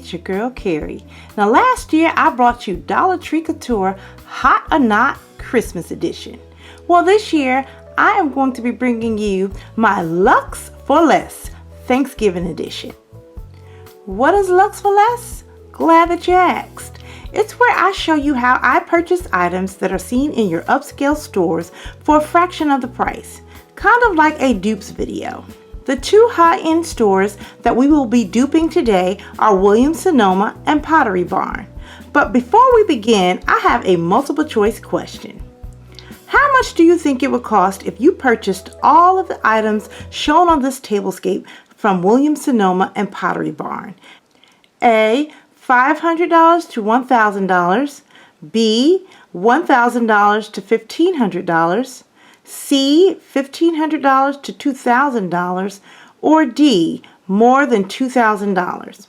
it's your girl Carrie. Now last year I brought you Dollar Tree Couture Hot or Not Christmas Edition. Well, this year I am going to be bringing you my Luxe for Less Thanksgiving Edition. What is Luxe for Less? Glad that you asked. It's where I show you how I purchase items that are seen in your upscale stores for a fraction of the price, kind of like a dupes video. The two high-end stores that we will be duping today are Williams Sonoma and Pottery Barn. But before we begin, I have a multiple choice question. How much do you think it would cost if you purchased all of the items shown on this tablescape from Williams Sonoma and Pottery Barn? A, $500 to $1,000. B, $1,000 to $1,500. C, $1,500 to $2,000, or D, more than $2,000?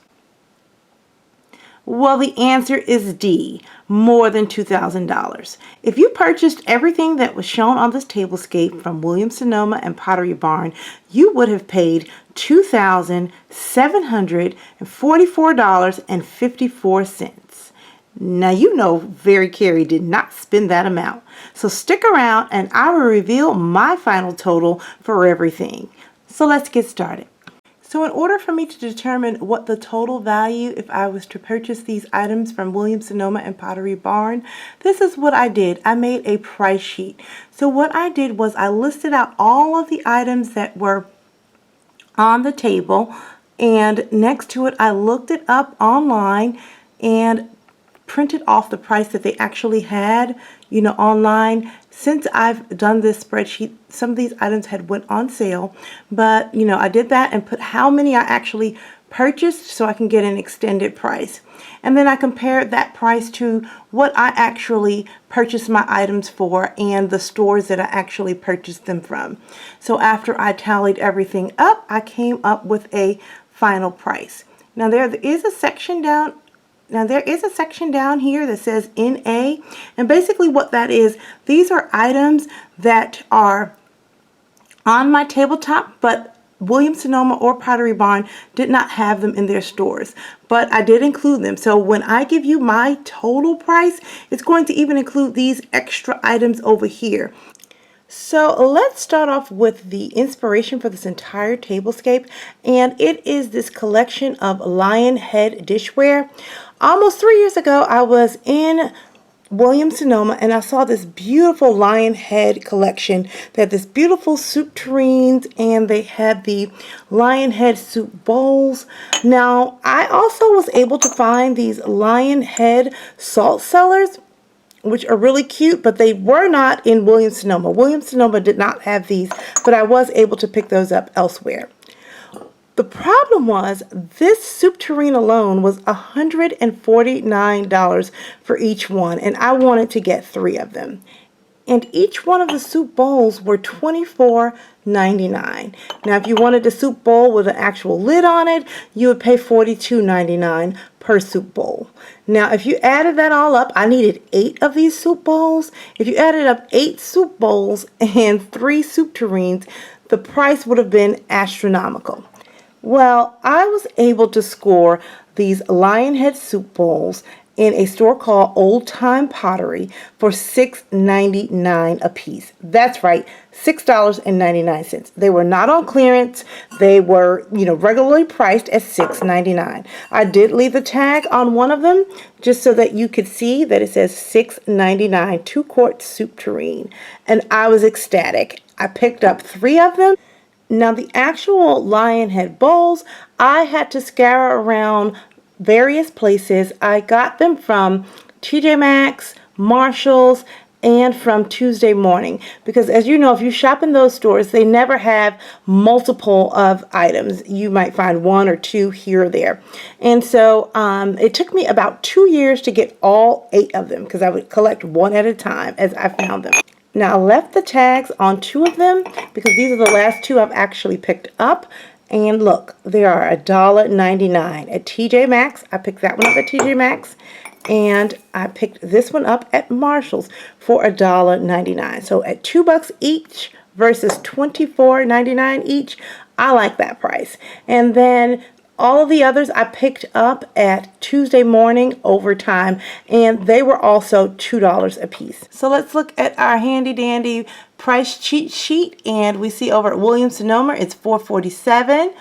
Well, the answer is D, more than $2,000. If you purchased everything that was shown on this tablescape from Williams Sonoma and Pottery Barn, you would have paid $2,744.54. Now you know Very Carrie did not spend that amount. So stick around and I will reveal my final total for everything. So let's get started. So in order for me to determine what the total value if I was to purchase these items from Williams Sonoma and Pottery Barn, this is what I did. I made a price sheet. So what I did was I listed out all of the items that were on the table, and next to it I looked it up online and printed off the price that they actually had, online. Since I've done this spreadsheet, some of these items had went on sale, but I did that and put how many I actually purchased so I can get an extended price. And then I compared that price to what I actually purchased my items for and the stores that I actually purchased them from. So after I tallied everything up, I came up with a final price. Now there is a section down here that says NA, and basically what that is, these are items that are on my tabletop, but Williams Sonoma or Pottery Barn did not have them in their stores, but I did include them. So when I give you my total price, it's going to even include these extra items over here. So let's start off with the inspiration for this entire tablescape, and it is this collection of lion head dishware. Almost 3 years ago, I was in Williams Sonoma and I saw this beautiful lion head collection. They had this beautiful soup tureens and they had the lion head soup bowls. Now, I also was able to find these lion head salt cellars, which are really cute, but they were not in Williams Sonoma. Williams Sonoma did not have these, but I was able to pick those up elsewhere. The problem was this soup tureen alone was $149 for each one, and I wanted to get 3 of them. And each one of the soup bowls were $24.99. Now, if you wanted a soup bowl with an actual lid on it, you would pay $42.99 per soup bowl. Now, if you added that all up, I needed 8 of these soup bowls. If you added up 8 soup bowls and 3 soup tureens, the price would have been astronomical. Well, I was able to score these lion head soup bowls in a store called Old Time Pottery for $6.99 a piece. That's right, $6.99. They were not on clearance. They were, regularly priced at $6.99. I did leave the tag on one of them just so that you could see that it says $6.99 2-quart soup tureen. And I was ecstatic. I picked up 3 of them. Now, the actual lion head bowls, I had to scour around various places. I got them from TJ Maxx, Marshalls, and from Tuesday Morning, because as you know, if you shop in those stores, they never have multiple of items. You might find 1 or 2 here or there. And so it took me about 2 years to get all 8 of them, because I would collect one at a time as I found them. Now, I left the tags on 2 of them because these are the last 2 I've actually picked up. And look, they are $1.99 at TJ Maxx. I picked that one up at TJ Maxx. And I picked this one up at Marshall's for $1.99. So at $2 each versus $24.99 each, I like that price. And then All of the others I picked up at Tuesday morning overtime, and they were also $2 a piece. So let's look at our handy dandy price cheat sheet, and we see over at Williams Sonoma it's $4.47.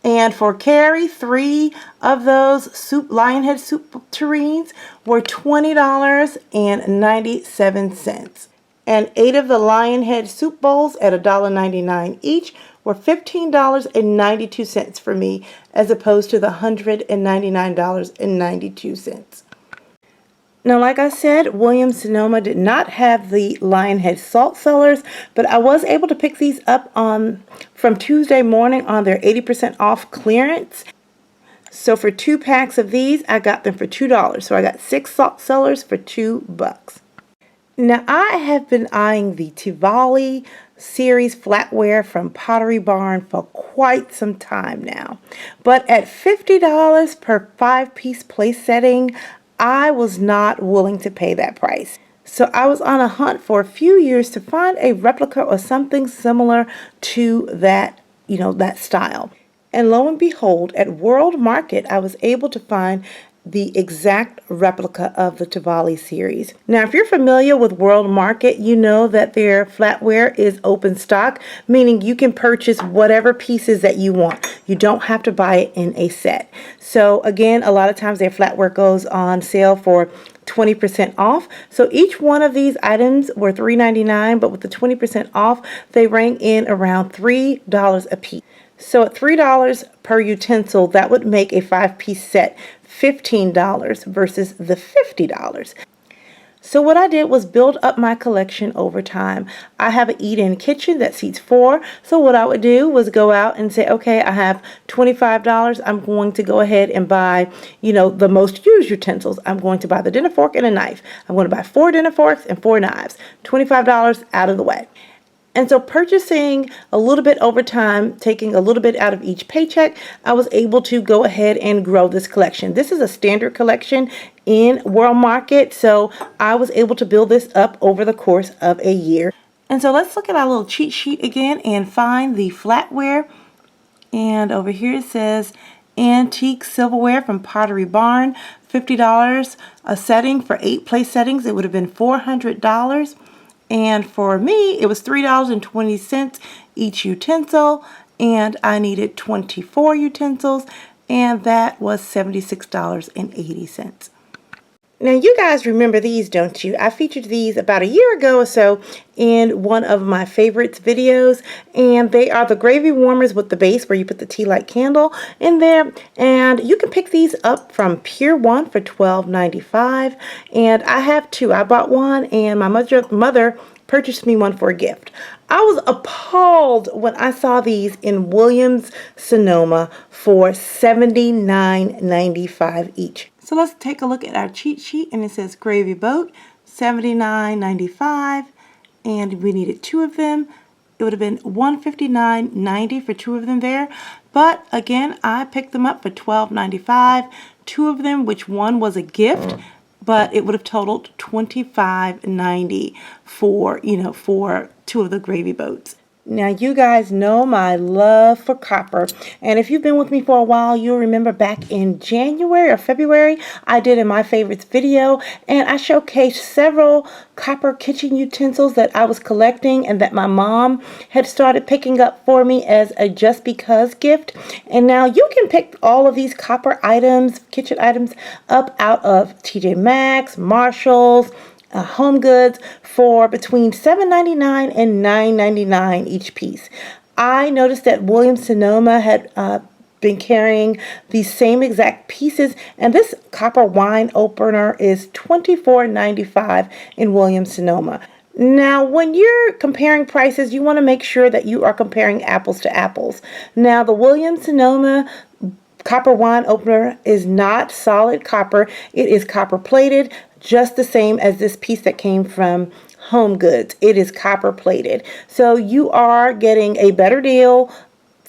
And for Carrie, 3 of those Lionhead soup tureens were $20.97. And 8 of the Lionhead soup bowls at $1.99 each were $15.92 for me, as opposed to the $199.92. Now, like I said, Williams Sonoma did not have the Lionhead salt cellars, but I was able to pick these up from Tuesday morning on their 80% off clearance. So for 2 packs of these, I got them for $2. So I got 6 salt cellars for $2. Now, I have been eyeing the Tivoli series flatware from Pottery Barn for quite some time now. But at $50 per 5-piece place setting, I was not willing to pay that price. So I was on a hunt for a few years to find a replica or something similar to that, that style. And lo and behold, at World Market, I was able to find the exact replica of the Tivoli series. Now, if you're familiar with World Market, you know that their flatware is open stock, meaning you can purchase whatever pieces that you want. You don't have to buy it in a set. So again, a lot of times their flatware goes on sale for 20% off. So each one of these items were $3.99, but with the 20% off, they rang in around $3 a piece. So at $3 per utensil, that would make a 5-piece set $15 versus the $50. So what I did was build up my collection over time. I have an eat-in kitchen that seats 4. So what I would do was go out and say, okay, I have $25. I'm going to go ahead and buy, the most used utensils. I'm going to buy the dinner fork and a knife. I'm going to buy 4 dinner forks and 4 knives. $25 out of the way. And so purchasing a little bit over time, taking a little bit out of each paycheck, I was able to go ahead and grow this collection. This is a standard collection in World Market, so I was able to build this up over the course of a year. And so let's look at our little cheat sheet again and find the flatware. And over here it says antique silverware from Pottery Barn, $50 a setting. For 8 place settings, it would have been $400. And for me, it was $3.20 each utensil, and I needed 24 utensils, and that was $76.80. Now, you guys remember these, don't you? I featured these about a year ago or so in one of my favorites videos, and they are the gravy warmers with the base where you put the tea light candle in there, and you can pick these up from Pier 1 for $12.95, and I have 2. I bought one, and my mother purchased me one for a gift. I was appalled when I saw these in Williams Sonoma for $79.95 each. So let's take a look at our cheat sheet, and it says gravy boat, $79.95, and we needed 2 of them. It would have been $159.90 for 2 of them there, but again, I picked them up for $12.95, 2 of them, which one was a gift, but it would have totaled $25.90 for 2 of the gravy boats. Now, you guys know my love for copper, and if you've been with me for a while, you'll remember back in January or February, I did a My Favorites video, and I showcased several copper kitchen utensils that I was collecting and that my mom had started picking up for me as a just because gift. And now you can pick all of these copper items, kitchen items, up out of TJ Maxx, Marshalls, Home Goods for between $7.99 and $9.99 each piece. I noticed that Williams Sonoma had been carrying these same exact pieces, and this copper wine opener is $24.95 in Williams Sonoma. Now, when you're comparing prices, you want to make sure that you are comparing apples to apples. Now, the Williams Sonoma copper wine opener is not solid copper. It is copper plated, just the same as this piece that came from Home Goods. It is copper plated. So you are getting a better deal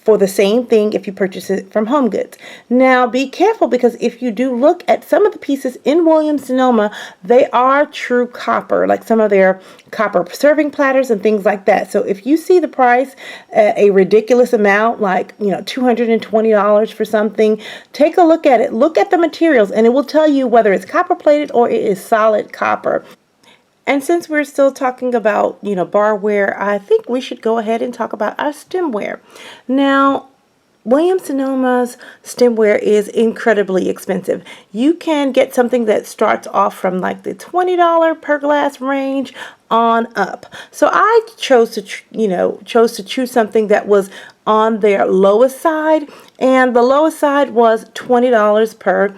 for the same thing if you purchase it from Home Goods. Now be careful, because if you do look at some of the pieces in Williams Sonoma, they are true copper, like some of their copper serving platters and things like that. So if you see the price at a ridiculous amount, like $220 for something, take a look at it. Look at the materials, and it will tell you whether it's copper plated or it is solid copper. And since we're still talking about, barware, I think we should go ahead and talk about our stemware. Now, Williams Sonoma's stemware is incredibly expensive. You can get something that starts off from like the $20 per glass range on up. So I chose to choose something that was on their lowest side, and the lowest side was $20 per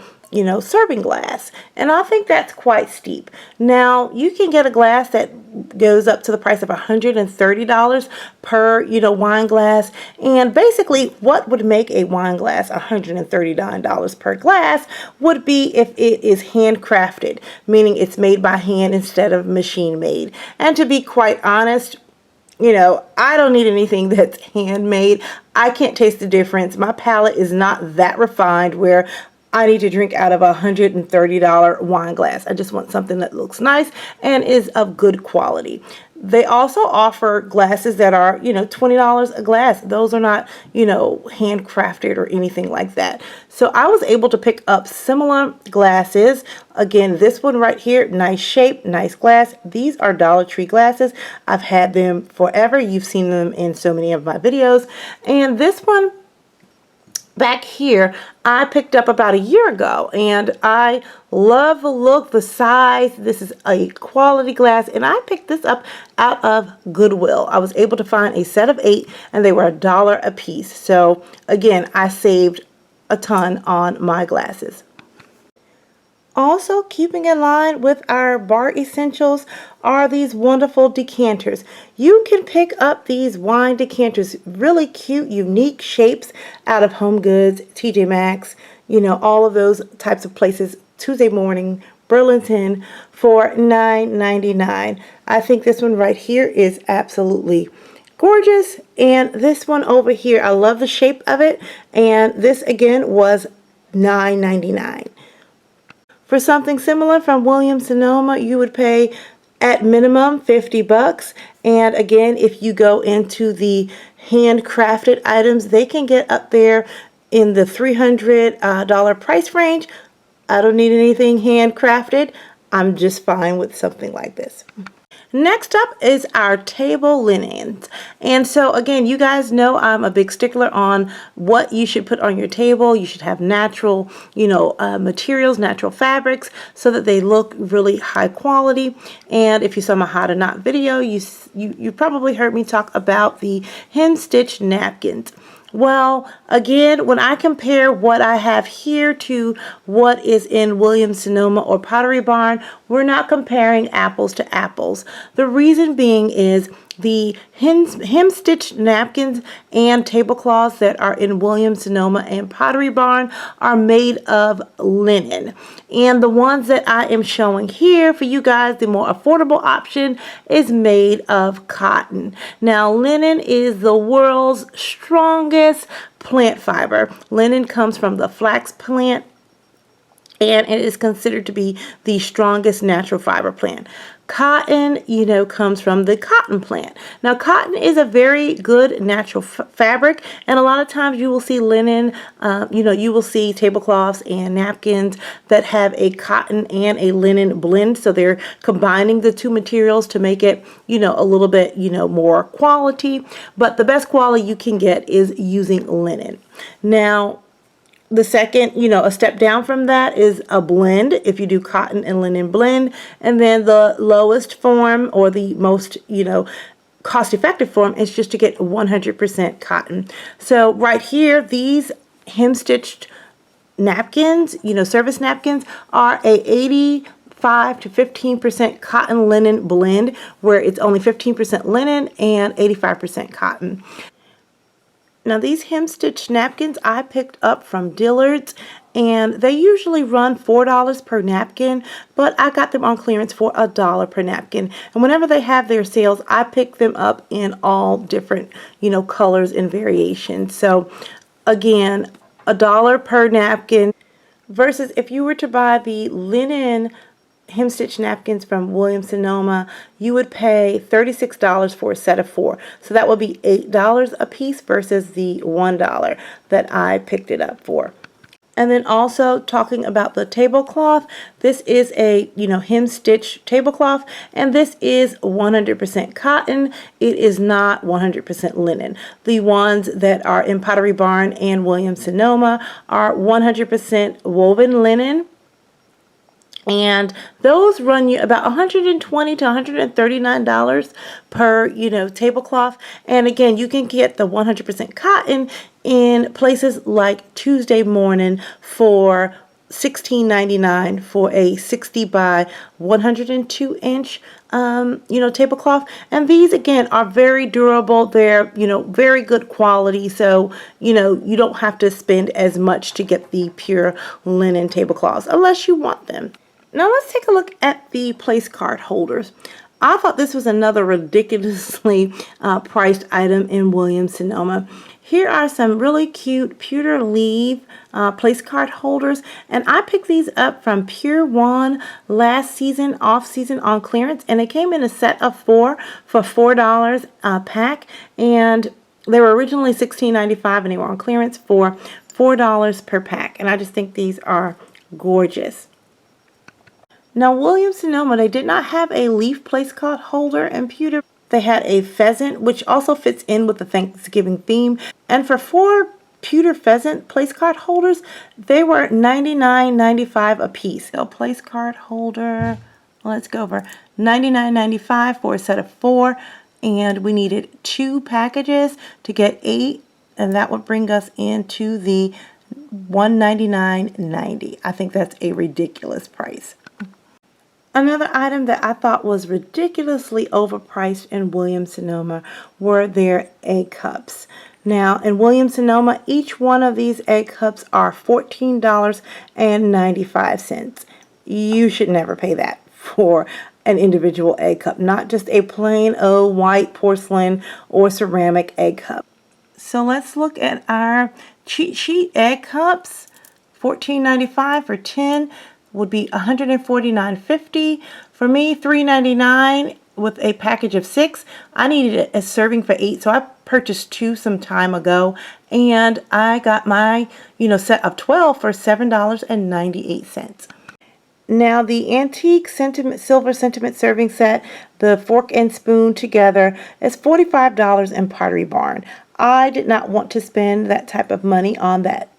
serving glass. And I think that's quite steep. Now, you can get a glass that goes up to the price of $130 per, wine glass. And basically, what would make a wine glass $139 per glass would be if it is handcrafted, meaning it's made by hand instead of machine made. And to be quite honest, I don't need anything that's handmade. I can't taste the difference. My palate is not that refined where I need to drink out of a $130 wine glass. I just want something that looks nice and is of good quality. They also offer glasses that are, $20 a glass. Those are not, handcrafted or anything like that. So I was able to pick up similar glasses. Again, this one right here, nice shape, nice glass. These are Dollar Tree glasses. I've had them forever. You've seen them in so many of my videos. And this one back here, I picked up about a year ago, and I love the look, the size. This is a quality glass, and I picked this up out of Goodwill. I was able to find a set of 8, and they were $1 a piece. So again, I saved a ton on my glasses. Also, keeping in line with our bar essentials are these wonderful decanters. You can pick up these wine decanters, really cute, unique shapes out of Home Goods, TJ Maxx, all of those types of places, Tuesday Morning, Burlington, for $9.99. I think this one right here is absolutely gorgeous. And this one over here, I love the shape of it. And this again was $9.99. For something similar from Williams Sonoma, you would pay at minimum $50. And again, if you go into the handcrafted items, they can get up there in the $300 price range. I don't need anything handcrafted. I'm just fine with something like this. Next up is our table linens. And so again, you guys know I'm a big stickler on what you should put on your table. You should have natural, materials, natural fabrics, so that they look really high quality. And if you saw my how to knot video, you probably heard me talk about the hem stitch napkins. Well, again, when I compare what I have here to what is in Williams Sonoma or Pottery Barn, we're not comparing apples to apples. The reason being is the hem stitch napkins and tablecloths that are in Williams Sonoma and Pottery Barn are made of linen. And the ones that I am showing here for you guys, the more affordable option, is made of cotton. Now, linen is the world's strongest plant fiber. Linen comes from the flax plant, and it is considered to be the strongest natural fiber plant. Cotton, comes from the cotton plant. Now, cotton is a very good natural fabric, and a lot of times you will see linen, you will see tablecloths and napkins that have a cotton and a linen blend. So they're combining the two materials to make it, a little bit, more quality. But the best quality you can get is using linen. Now, the second, a step down from that is a blend, if you do cotton and linen blend. And then the lowest form, or the most, cost-effective form, is just to get 100% cotton. So right here, these hem-stitched napkins, service napkins, are a 85 to 15% cotton linen blend, where it's only 15% linen and 85% cotton. Now, these hem stitch napkins I picked up from Dillard's, and they usually run $4 per napkin, but I got them on clearance for $1 per napkin. And whenever they have their sales, I pick them up in all different, colors and variations. So again, $1 per napkin versus if you were to buy the linen hem stitch napkins from Williams Sonoma, you would pay $36 for a set of 4. So that would be $8 a piece versus the $1 that I picked it up for. And then also talking about the tablecloth, this is a, hem stitch tablecloth, and this is 100% cotton. It is not 100% linen. The ones that are in Pottery Barn and Williams Sonoma are 100% woven linen. And those run you about $120 to $139 per, tablecloth. And again, you can get the 100% cotton in places like Tuesday Morning for $16.99 for a 60 by 102 inch tablecloth. And these again are very durable. They're very good quality, so you don't have to spend as much to get the pure linen tablecloths unless you want them. Now let's take a look at the place card holders. I thought this was another ridiculously priced item in Williams Sonoma. Here are some really cute pewter leaf place card holders, and I picked these up from Pure One last season, off season on clearance, and they came in a set of 4 for $4 a pack, and they were originally $16.95 and they were on clearance for $4 per pack, and I just think these are gorgeous. Now, Williams Sonoma, they did not have a leaf place card holder and pewter. They had a pheasant, which also fits in with the Thanksgiving theme. And for 4 pewter pheasant place card holders, they were $99.95 a piece. So place card holder, let's go over $99.95 for a set of 4. And we needed 2 packages to get 8. And that would bring us into the $199.90. I think that's a ridiculous price. Another item that I thought was ridiculously overpriced in Williams Sonoma were their egg cups. Now, in Williams Sonoma, each one of these egg cups are $14.95. You should never pay that for an individual egg cup, not just a plain old white porcelain or ceramic egg cup. So let's look at our cheat sheet egg cups. $14.95 for 10 would be $149.50. For me, $3.99 with a package of 6. I needed a serving for 8, so I purchased 2 some time ago, and I got my set of 12 for $7.98. Now the antique silver sentiment serving set, the fork and spoon together, is $45 in Pottery Barn. I did not want to spend that type of money on that,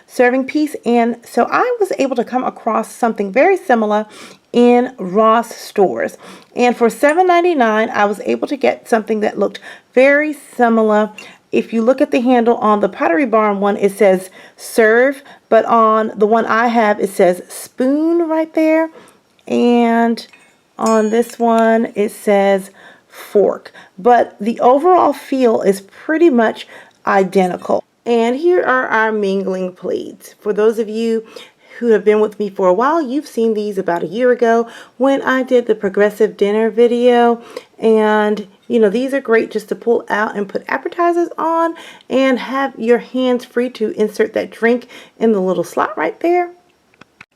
serving piece. And so I was able to come across something very similar in Ross stores. And for $7.99, I was able to get something that looked very similar. If you look at the handle on the Pottery Barn one, it says serve, but on the one I have, it says spoon right there. And on this one, it says fork, but the overall feel is pretty much identical. And here are our mingling plates. For those of you who have been with me for a while, you've seen these about a year ago when I did the progressive dinner video. And these are great just to pull out and put appetizers on and have your hands free to insert that drink in the little slot right there.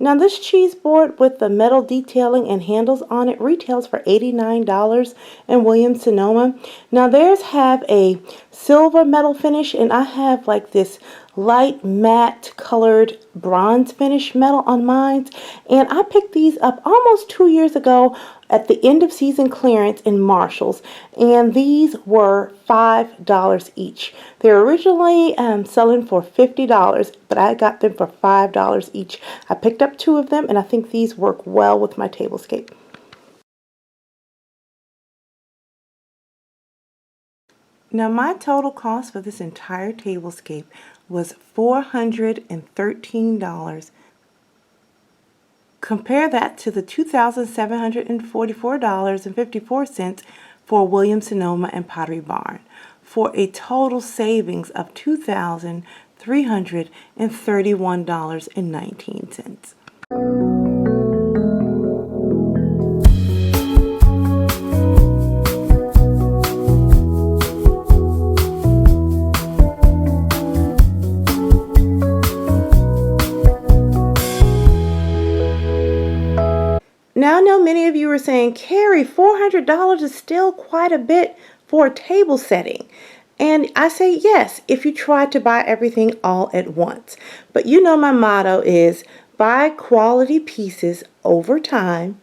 Now this cheese board with the metal detailing and handles on it retails for $89 in Williams Sonoma. Now theirs have a silver metal finish, and I have like this light matte colored bronze finish metal on mine. And I picked these up almost 2 years ago at the end of season clearance in Marshall's, and these were $5 each. They're originally selling for $50, but I got them for $5 each. I picked up 2 of them, and I think these work well with my Tablescape. Now my total cost for this entire Tablescape was $413. Compare that to the $2,744.54 for Williams Sonoma and Pottery Barn, for a total savings of $2,392. $331.19. Now I know many of you are saying, Carrie, $400 is still quite a bit for a table setting. And I say yes, if you try to buy everything all at once. But you know my motto is buy quality pieces over time.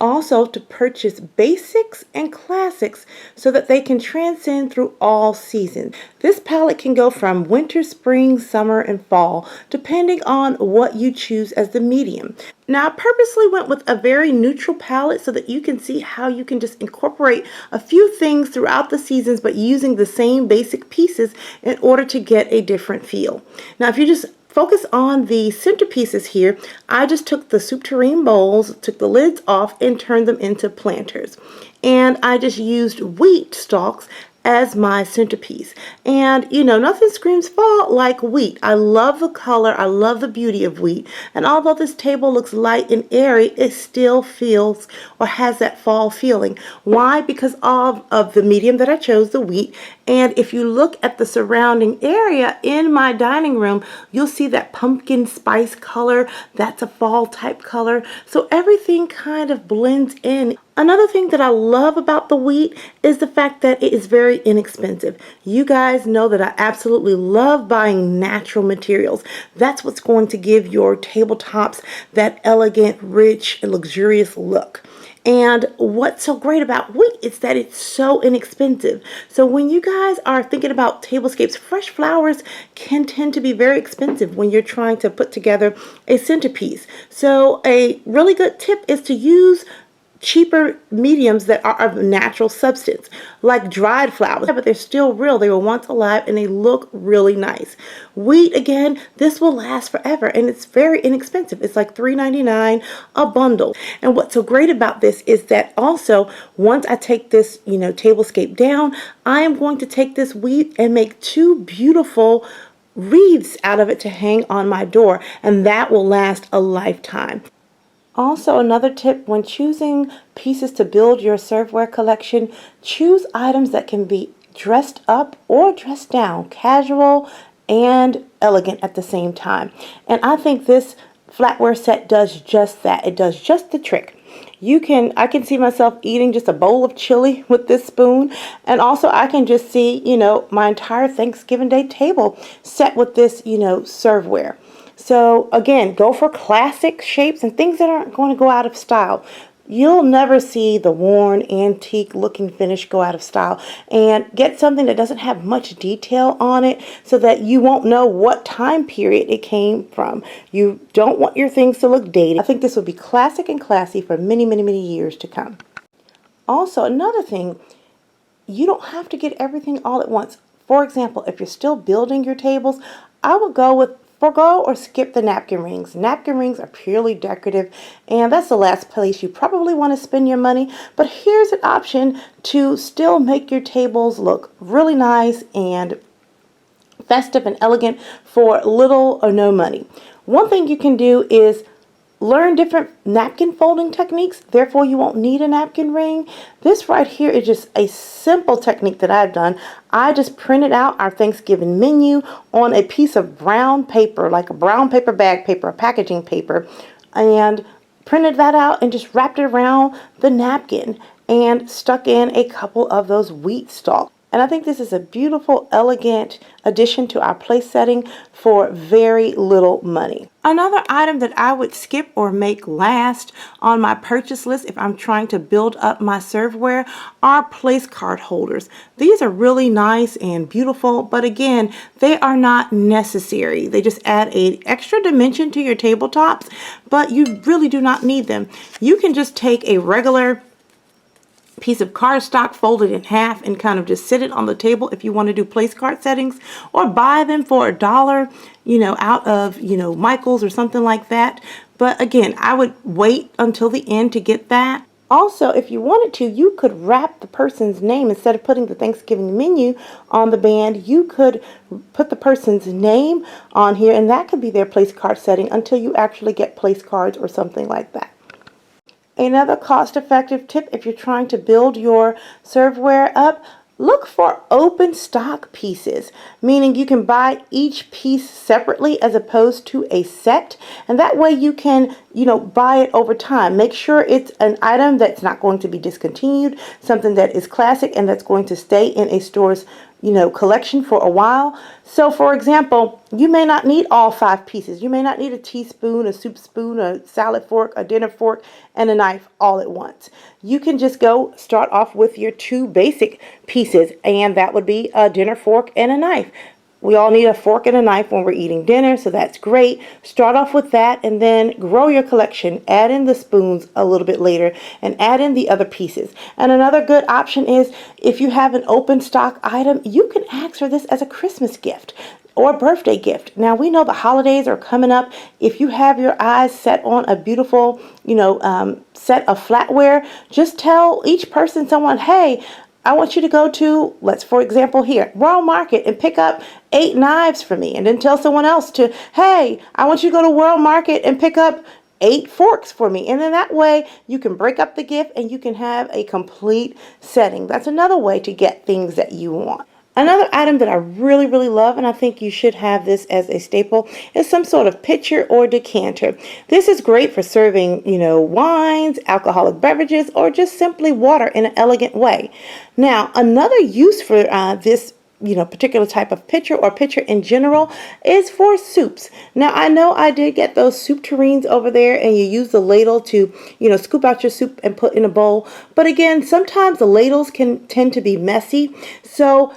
Also to purchase basics and classics so that they can transcend through all seasons. This palette can go from winter, spring, summer, and fall, depending on what you choose as the medium. Now, I purposely went with a very neutral palette so that you can see how you can just incorporate a few things throughout the seasons, but using the same basic pieces in order to get a different feel. Now, if you just focus on the centerpieces here, I just took the soup tureen bowls, took the lids off, and turned them into planters. And I just used wheat stalks as my centerpiece. And you know, nothing screams fall like wheat. I love the color, I love the beauty of wheat. And although this table looks light and airy, it still feels or has that fall feeling. Why? Because of the medium that I chose, the wheat. And if you look at the surrounding area in my dining room, you'll see that pumpkin spice color. That's a fall type color. So everything kind of blends in. Another thing that I love about the wheat is the fact that it is very inexpensive. You guys know that I absolutely love buying natural materials. That's what's going to give your tabletops that elegant, rich, and luxurious look. And what's so great about wheat is that it's so inexpensive. So when you guys are thinking about tablescapes, fresh flowers can tend to be very expensive when you're trying to put together a centerpiece. So a really good tip is to use cheaper mediums that are of natural substance, like dried flowers, but they're still real. They were once alive and they look really nice. Wheat, again, this will last forever and it's very inexpensive. It's like $3.99 a bundle. And what's so great about this is that also once I take this, tablescape down, I am going to take this wheat and make two beautiful wreaths out of it to hang on my door, and that will last a lifetime. Also, another tip when choosing pieces to build your serveware collection, choose items that can be dressed up or dressed down, casual and elegant at the same time. And I think this flatware set does just that. It does just the trick. I can see myself eating just a bowl of chili with this spoon, and also I can just see, my entire Thanksgiving Day table set with this, serveware. So again, go for classic shapes and things that aren't going to go out of style. You'll never see the worn, antique looking finish go out of style. And get something that doesn't have much detail on it so that you won't know what time period it came from. You don't want your things to look dated. I think this will be classic and classy for many, many, many years to come. Also, another thing, you don't have to get everything all at once. For example, if you're still building your tables, I would forgo or skip the napkin rings. Napkin rings are purely decorative, and that's the last place you probably want to spend your money. But here's an option to still make your tables look really nice and festive and elegant for little or no money. One thing you can do is learn different napkin folding techniques, therefore you won't need a napkin ring. This right here is just a simple technique that I've done. I just printed out our Thanksgiving menu on a piece of brown paper, like a brown paper bag paper, a packaging paper, and printed that out and just wrapped it around the napkin and stuck in a couple of those wheat stalks. And I think this is a beautiful, elegant addition to our place setting for very little money. Another item that I would skip or make last on my purchase list if I'm trying to build up my serveware are place card holders. These are really nice and beautiful, but again, they are not necessary. They just add an extra dimension to your tabletops, but you really do not need them. You can just take a regular piece of cardstock, fold it in half, and kind of just sit it on the table if you want to do place card settings, or buy them for $1, out of, Michael's or something like that. But again, I would wait until the end to get that. Also, if you wanted to, you could wrap the person's name. Instead of putting the Thanksgiving menu on the band, you could put the person's name on here, and that could be their place card setting until you actually get place cards or something like that. Another cost-effective tip, if you're trying to build your serveware up, look for open stock pieces, meaning you can buy each piece separately as opposed to a set, and that way you can, buy it over time. Make sure it's an item that's not going to be discontinued, something that is classic and that's going to stay in a store's collection for a while. So for example, you may not need all 5 pieces. You may not need a teaspoon, a soup spoon, a salad fork, a dinner fork, and a knife all at once. You can just go start off with your 2 basic pieces, and that would be a dinner fork and a knife. We all need a fork and a knife when we're eating dinner, so that's great. Start off with that and then grow your collection. Add in the spoons a little bit later and add in the other pieces. And another good option is if you have an open stock item, you can ask for this as a Christmas gift or birthday gift. Now we know the holidays are coming up. If you have your eyes set on a beautiful, set of flatware, just tell each person, someone, hey, I want you to go to, for example here, Royal Market and pick up 8 knives for me. And then tell someone else to, hey, I want you to go to Royal Market and pick up 8 forks for me. And then that way you can break up the gift and you can have a complete setting. That's another way to get things that you want. Another item that I really, really love, and I think you should have this as a staple, is some sort of pitcher or decanter. This is great for serving, wines, alcoholic beverages, or just simply water in an elegant way. Now, another use for this particular type of pitcher or pitcher in general is for soups. Now, I know I did get those soup tureens over there and you use the ladle to, scoop out your soup and put in a bowl. But again, sometimes the ladles can tend to be messy. So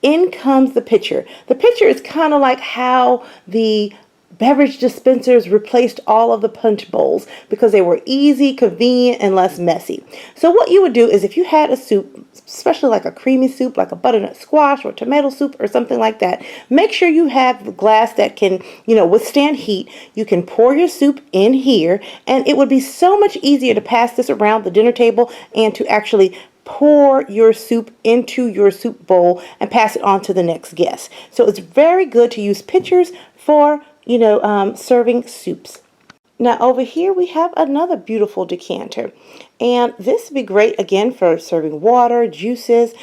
in comes the pitcher. The pitcher is kind of like how the beverage dispensers replaced all of the punch bowls because they were easy, convenient, and less messy. So what you would do is if you had a soup, especially like a creamy soup, like a butternut squash or tomato soup or something like that, make sure you have the glass that can, withstand heat. You can pour your soup in here, and it would be so much easier to pass this around the dinner table and to actually pour your soup into your soup bowl and pass it on to the next guest. So it's very good to use pitchers for, serving soups. Now over here we have another beautiful decanter, and this would be great again for serving water, juices.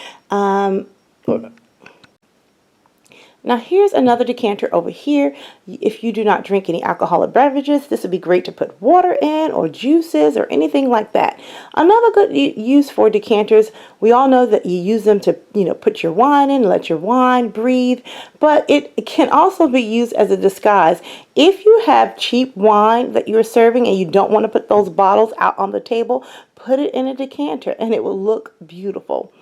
Now here's another decanter over here. If you do not drink any alcoholic beverages, this would be great to put water in or juices or anything like that. Another good use for decanters, we all know that you use them to, put your wine in, let your wine breathe, but it can also be used as a disguise. If you have cheap wine that you're serving and you don't want to put those bottles out on the table, put it in a decanter and it will look beautiful.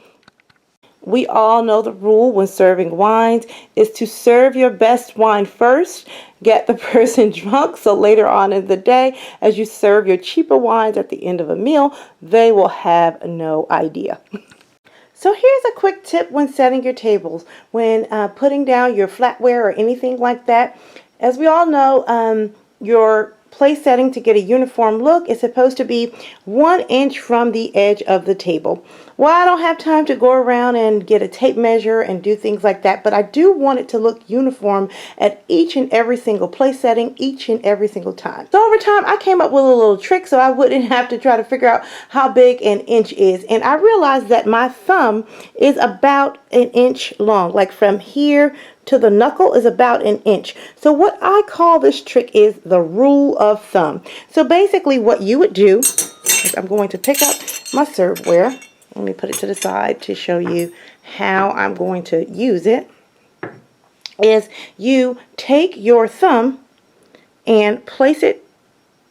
We all know the rule when serving wines is to serve your best wine first, get the person drunk, so later on in the day, as you serve your cheaper wines at the end of a meal, they will have no idea. So here's a quick tip when setting your tables, when putting down your flatware or anything like that. As we all know, your place setting to get a uniform look is supposed to be 1 inch from the edge of the table. Well, I don't have time to go around and get a tape measure and do things like that, but I do want it to look uniform at each and every single place setting, each and every single time. So over time, I came up with a little trick so I wouldn't have to try to figure out how big an inch is. And I realized that my thumb is about 1 inch long, like from here to the knuckle is about 1 inch. So what I call this trick is the rule of thumb. So basically what you would do is I'm going to pick up my serveware. Let me put it to the side to show you how I'm going to use it. Is you take your thumb and place it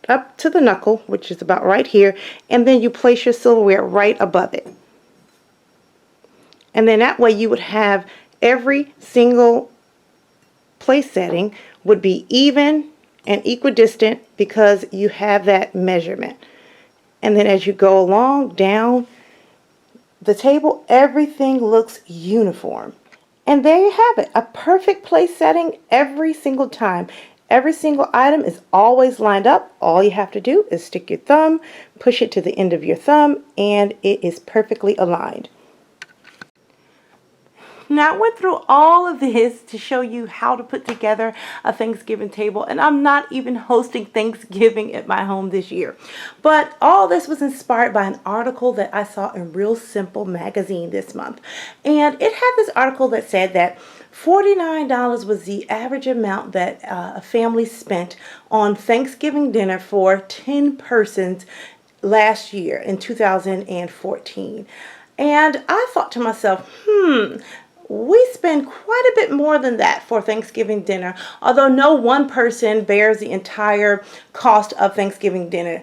up to the knuckle, which is about right here, and then you place your silverware right above it. And then that way you would have every single place setting would be even and equidistant because you have that measurement. And then as you go along down the table, everything looks uniform. And there you have it, a perfect place setting every single time. every single item is always lined up. All you have to do is stick your thumb, push it to the end of your thumb, and it is perfectly aligned. Now, I went through all of this to show you how to put together a Thanksgiving table, and I'm not even hosting Thanksgiving at my home this year. But all this was inspired by an article that I saw in Real Simple magazine this month. And it had this article that said that $49 was the average amount that a family spent on Thanksgiving dinner for 10 persons last year in 2014. And I thought to myself, we spend quite a bit more than that for Thanksgiving dinner, although no one person bears the entire cost of Thanksgiving dinner.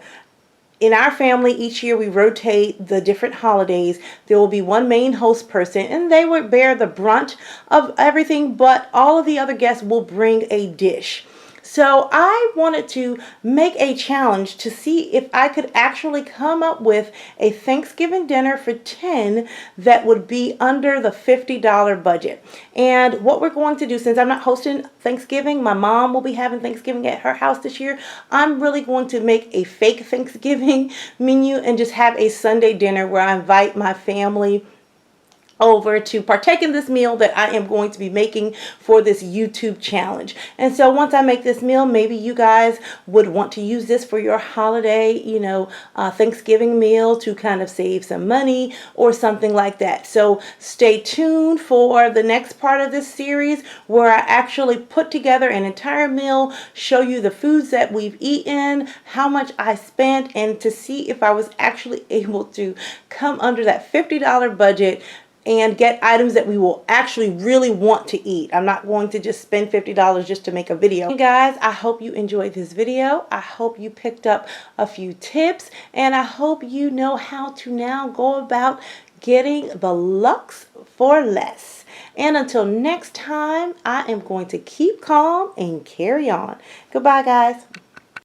In our family, each year we rotate the different holidays. There will be one main host person, and they would bear the brunt of everything, but all of the other guests will bring a dish. So I wanted to make a challenge to see if I could actually come up with a Thanksgiving dinner for 10 that would be under the $50 budget. And what we're going to do, since I'm not hosting Thanksgiving, my mom will be having Thanksgiving at her house this year. I'm really going to make a fake Thanksgiving menu and just have a Sunday dinner where I invite my family over to partake in this meal that I am going to be making for this YouTube challenge. And so once I make this meal, maybe you guys would want to use this for your holiday, Thanksgiving meal to kind of save some money or something like that. So stay tuned for the next part of this series where I actually put together an entire meal, show you the foods that we've eaten, how much I spent, and to see if I was actually able to come under that $50 budget and get items that we will actually really want to eat. I'm not going to just spend $50 just to make a video. Hey guys, I hope you enjoyed this video. I hope you picked up a few tips, and I hope you know how to now go about getting the looks for less. And until next time, I am going to keep calm and carry on. Goodbye, guys.